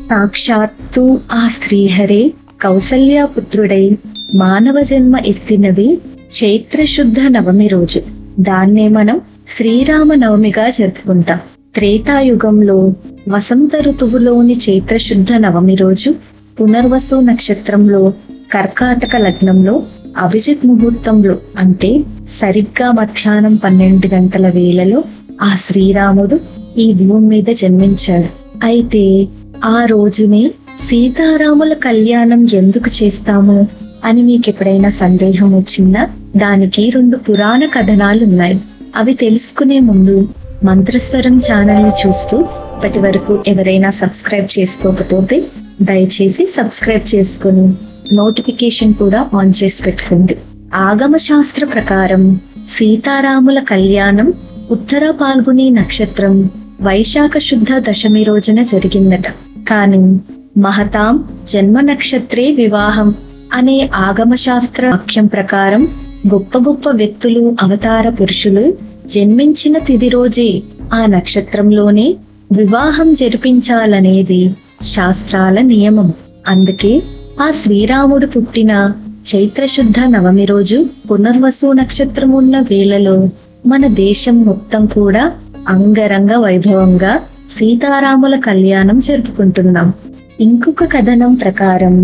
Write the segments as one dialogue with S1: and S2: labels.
S1: సాక్షాత్తు ఆ శ్రీహరే కౌసల్యాపుత్రుడై మానవ జన్మ ఎత్తినది చైత్రశుద్ధ నవమి రోజు. దాన్నే మనం శ్రీరామ నవమిగా జరుపుకుంటాం. త్రేతాయుగంలో వసంత ఋతువులోని చైత్రశుద్ధ నవమి రోజు పునర్వసు నక్షత్రంలో కర్కాటక లగ్నంలో అభిజిత్ ముహూర్తంలో అంటే సరిగ్గా మధ్యాహ్నం 12 గంటల వేళలో ఆ శ్రీరాముడు ఈ భూమి మీద జన్మించాడు. అయితే ఆ రోజునే సీతారాముల కళ్యాణం ఎందుకు చేస్తాము అని మీకు ఎప్పుడైనా సందేహం వచ్చిందా? దానికి 2 పురాణ కథనాలున్నాయి. అవి తెలుసుకునే ముందు మంత్రస్వరం ఛానల్ ని చూస్తూ ఇప్పటి వరకు ఎవరైనా సబ్స్క్రైబ్ చేసుకోకపోతే దయచేసి సబ్స్క్రైబ్ చేసుకుని నోటిఫికేషన్ కూడా ఆన్ చేసి పెట్టుకుంది. ఆగమ శాస్త్ర ప్రకారం సీతారాముల కళ్యాణం ఉత్తర పాల్గొని నక్షత్రం వైశాఖ శుద్ధ దశమి రోజున జరిగిందట. కానీ మహతాం జన్మ నక్షత్రే వివాహం అనే ఆగమ శాస్త్ర వాక్యం ప్రకారం గొప్ప గొప్ప వ్యక్తులు అవతార పురుషులు జన్మించిన తిథి రోజే ఆ నక్షత్రంలోనే వివాహం జరిపించాలనేది శాస్త్రాల నియమం. అందుకే ఆ శ్రీరాముడు పుట్టిన చైత్రశుద్ధ నవమి రోజు పునర్వసు నక్షత్రం ఉన్న వేళలో మన దేశం మొత్తం కూడా అంగరంగ వైభవంగా సీతారాముల కళ్యాణం జరుపుకుంటున్నాం. ఇంకొక కథనం ప్రకారం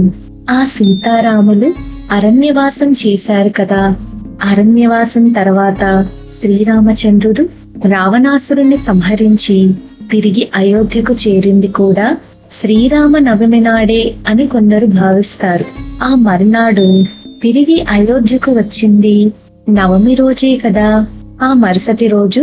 S1: ఆ సీతారాములు అరణ్యవాసం చేశారు కదా. అరణ్యవాసం తర్వాత శ్రీరామచంద్రుడు రావణాసురుణ్ణి సంహరించి తిరిగి అయోధ్యకు చేరింది కూడా శ్రీరామ నవమి నాడే అని కొందరు భావిస్తారు. ఆ మర్నాడు తిరిగి అయోధ్యకు వచ్చింది నవమి రోజే కదా. ఆ మరుసటి రోజు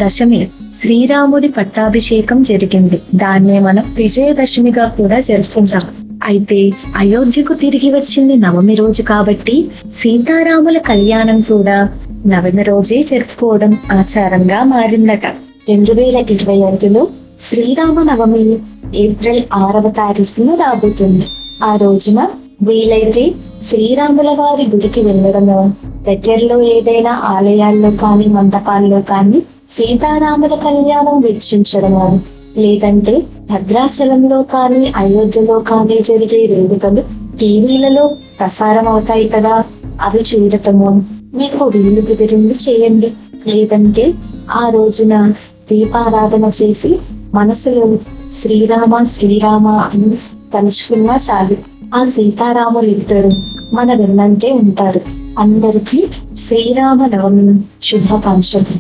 S1: దశమి శ్రీరాముడి పట్టాభిషేకం జరిగింది. దాన్నే మనం విజయదశమిగా కూడా జరుపుకుంటాం. అయితే అయోధ్యకు తిరిగి వచ్చింది నవమి రోజు కాబట్టి సీతారాముల కళ్యాణం కూడా నవమి రోజే జరుపుకోవడం ఆచారంగా మారిందట. 2025లో శ్రీరామ నవమి ఏప్రిల్ 6వ తారీఖున రాబోతుంది. ఆ రోజున వీలైతే శ్రీరాముల వారి గుడికి వెళ్ళడమో, దగ్గరలో ఏదైనా ఆలయాల్లో కానీ మండపాల్లో కానీ సీతారాముల కళ్యాణం వీక్షించడమో, లేదంటే భద్రాచలంలో కానీ అయోధ్యలో కానీ జరిగే వేడుకలు టీవీలలో ప్రసారం అవుతాయి కదా, అవి చూడటమో మీకు వీలు కుదిరింది చేయండి. లేదంటే ఆ రోజున దీపారాధన చేసి మనసులో శ్రీరామ శ్రీరామ అని తలుచుకున్నా చాలు. ఆ సీతారాములు ఇద్దరు మన వెన్నంటే ఉంటారు. అందరికీ శ్రీరామ నవమి శుభాకాంక్షలు.